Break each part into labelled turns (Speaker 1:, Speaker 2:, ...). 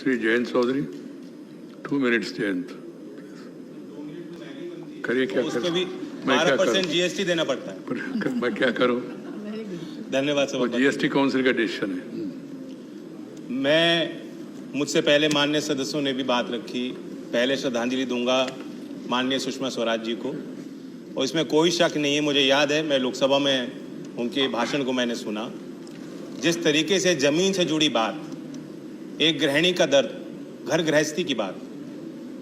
Speaker 1: Shri Jayant Chaudhary 2 minutes Jayant करिए क्या
Speaker 2: उसमें भी
Speaker 1: मैं क्या
Speaker 2: 12% जीएसटी देना पड़ता है।
Speaker 1: मैं क्या करूं?
Speaker 2: धन्यवाद
Speaker 1: वो
Speaker 2: सभापति।
Speaker 1: जीएसटी काउंसिल का डिसीजन है।
Speaker 2: मुझसे पहले माननीय सदस्यों ने भी बात रखी। पहले श्रद्धांजलि दूंगा माननीय सुषमा स्वराज जी को, और इसमें कोई शक नहीं है। मुझे याद है, मैं लोकसभा में उनके भाषण को मैंने सुना। जिस तरीके से जमीन से जुड़ी बात, एक गृहिणी का दर्द, घर गृहस्थी की बात,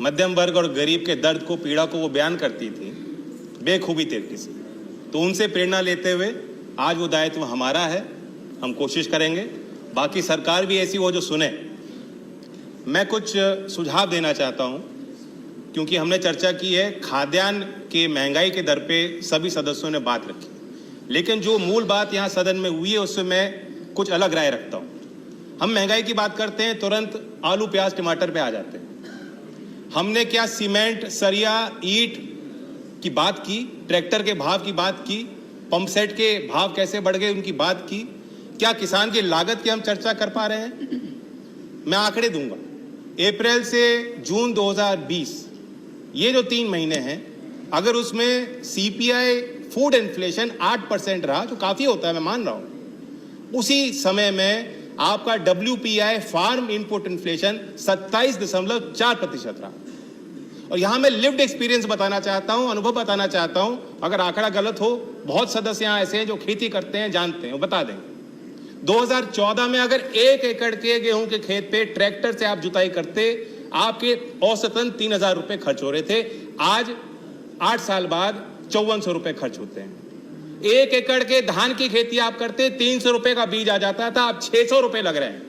Speaker 2: मध्यम वर्ग और गरीब के दर्द को, पीड़ा को वो बयान करती थी बेखूबी तरीके से। तो उनसे प्रेरणा लेते हुए आज वो दायित्व हमारा है, हम कोशिश करेंगे। बाकी सरकार भी ऐसी हो जो सुने। मैं कुछ सुझाव देना चाहता हूं, क्योंकि हमने चर्चा की है खाद्यान्न के महंगाई के दर पे सभी सदस्यों ने बात रखी, लेकिन जो मूल बात यहाँ सदन में हुई है उससे मैं कुछ अलग राय रखता हूँ। हम महंगाई की बात करते हैं, तुरंत आलू प्याज टमाटर पे आ जाते हैं। हमने क्या सीमेंट सरिया ईंट की बात की, ट्रैक्टर के भाव की बात की, पंप सेट के भाव कैसे बढ़ गए उनकी बात की? क्या किसान की लागत की हम चर्चा कर पा रहे हैं? मैं आंकड़े दूंगा। अप्रैल से जून 2020 ये जो 3 महीने हैं, अगर उसमें सीपीआई फूड इन्फ्लेशन 8% रहा, जो काफी होता है, मैं मान रहा हूं, उसी समय में आपका WPI फार्म इनपुट इन्फ्लेशन 27.4% रहा। और यहां मैं लिव्ड एक्सपीरियंस बताना चाहता हूं, अनुभव बताना चाहता हूं। अगर आंकड़ा गलत हो, बहुत सदस्य यहां ऐसे हैं जो खेती करते हैं, जानते हैं, वो बता देंगे। 2014 में अगर 1 एकड़ के गेहूं के खेत पे ट्रैक्टर से आप जुताई करते, आपके औसतन 3000 रुपए खर्च हो रहे थे। आज 8 साल बाद 5400 रुपए खर्च होते हैं। 1 एकड़ के धान की खेती आप करते, 300 रुपए का बीज आ जाता था, अब 600 रुपए लग रहे हैं।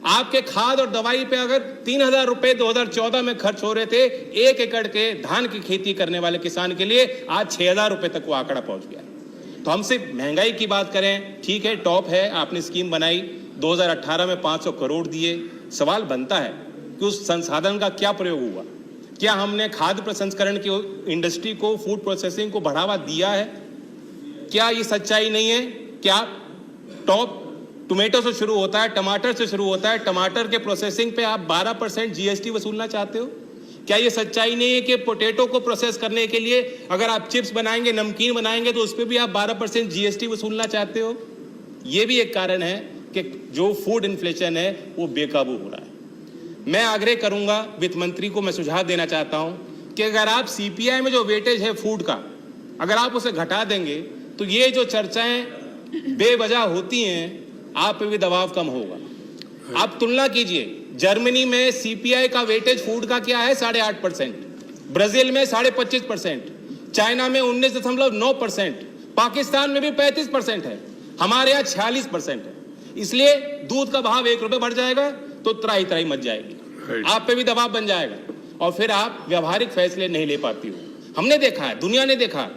Speaker 2: आपके खाद और दवाई पे अगर 3000 रुपए 2014 में खर्च हो रहे थे 1 एकड़ के धान की खेती करने वाले किसान के लिए, आज 6000 रुपए तक वो आंकड़ा पहुंच गया। तो हमसे महंगाई की बात करें, ठीक है, टॉप है, आपने स्कीम बनाई, 2018 में 500 करोड़ दिए। सवाल बनता है कि उस संसाधन का क्या प्रयोग हुआ? क्या हमने खाद्य प्रसंस्करण की इंडस्ट्री को, फूड प्रोसेसिंग को बढ़ावा दिया है? क्या ये सच्चाई नहीं है? क्या टॉप टोमेटो से शुरू होता है, टमाटर से शुरू होता है, टमाटर के प्रोसेसिंग पे आप 12% जीएसटी वसूलना चाहते हो? क्या ये सच्चाई नहीं है कि पोटैटो को प्रोसेस करने के लिए अगर आप चिप्स बनाएंगे, नमकीन बनाएंगे, तो उस पर भी आप 12% जीएसटी वसूलना चाहते हो? ये भी एक कारण है कि जो फूड इन्फ्लेशन है वो बेकाबू हो रहा है। मैं आग्रह करूंगा, वित्त मंत्री को मैं सुझाव देना चाहता हूं कि अगर आप सीपीआई में जो वेटेज है फूड का, अगर आप उसे घटा देंगे तो ये जो चर्चाएं बेवजह होती हैं, आप पे भी दबाव कम होगा। आप तुलना कीजिए, जर्मनी में सीपीआई का वेटेज फूड का क्या है? 8.5%, ब्राजील में 25.5%, चाइना में 19.9%, पाकिस्तान में भी 35% है, हमारे यहाँ 46% है। इसलिए दूध का भाव 1 रुपए बढ़ जाएगा तो त्राही त्राही मच जाएगी, आप पे भी दबाव बन जाएगा, और फिर आप व्यवहारिक फैसले नहीं ले पाती हो। हमने देखा है, दुनिया ने देखा।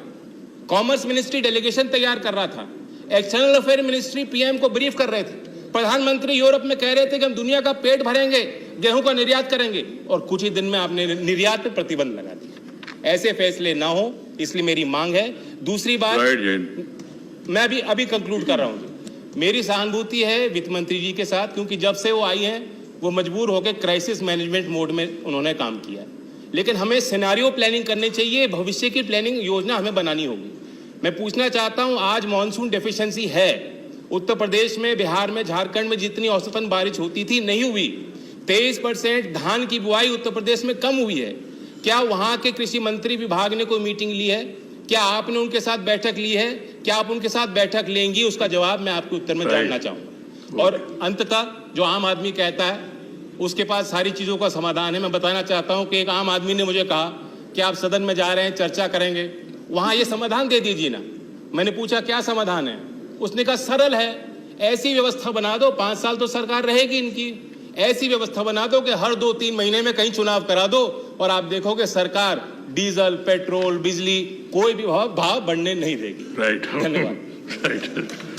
Speaker 2: कॉमर्स मिनिस्ट्री डेलीगेशन तैयार कर रहा था, एक्सटर्नल अफेयर मिनिस्ट्री पीएम को ब्रीफ कर रहे थे, प्रधानमंत्री यूरोप में कह रहे थे कि हम दुनिया का पेट भरेंगे, गेहूं का निर्यात करेंगे, और कुछ ही दिन में आपने निर्यात पे प्रतिबंध लगा दिया। ऐसे फैसले ना हो, इसलिए मेरी मांग है। दूसरी बात, मैं भी अभी कंक्लूड कर रहा हूं। मेरी सहानुभूति है वित्त मंत्री जी के साथ, क्योंकि जब से वो आई हैं वो मजबूर होकर क्राइसिस मैनेजमेंट मोड में उन्होंने काम किया है। लेकिन हमें सिनेरियो प्लानिंग करनी चाहिए, भविष्य की प्लानिंग योजना हमें बनानी होगी। मैं पूछना चाहता हूं, आज मानसून डेफिशिएंसी है उत्तर प्रदेश में, बिहार में, झारखंड में जितनी औसतन बारिश होती थी नहीं हुई। 23% धान की बुआई उत्तर प्रदेश में कम हुई है। क्या वहां के कृषि मंत्री विभाग ने कोई मीटिंग ली है? क्या आपने उनके साथ बैठक ली है? क्या आप उनके साथ बैठक लेंगी? उसका जवाब मैं आपके उत्तर में जानना चाहूंगा। और अंततः जो आम आदमी कहता है उसके पास सारी चीजों का समाधान है। मैं बताना चाहता हूं कि एक आम आदमी ने मुझे कहा कि आप सदन में जा रहे हैं, चर्चा करेंगे, वहां ये समाधान दे दीजिए ना। मैंने पूछा क्या समाधान है? उसने कहा सरल है, ऐसी व्यवस्था बना दो, 5 साल तो सरकार रहेगी इनकी, ऐसी व्यवस्था बना दो कि हर 2-3 महीने में कहीं चुनाव करा दो, और आप देखोगे सरकार डीजल, पेट्रोल, बिजली कोई भी भाव बढ़ने नहीं देगी।
Speaker 1: राइट,
Speaker 2: धन्यवाद।
Speaker 1: राइट।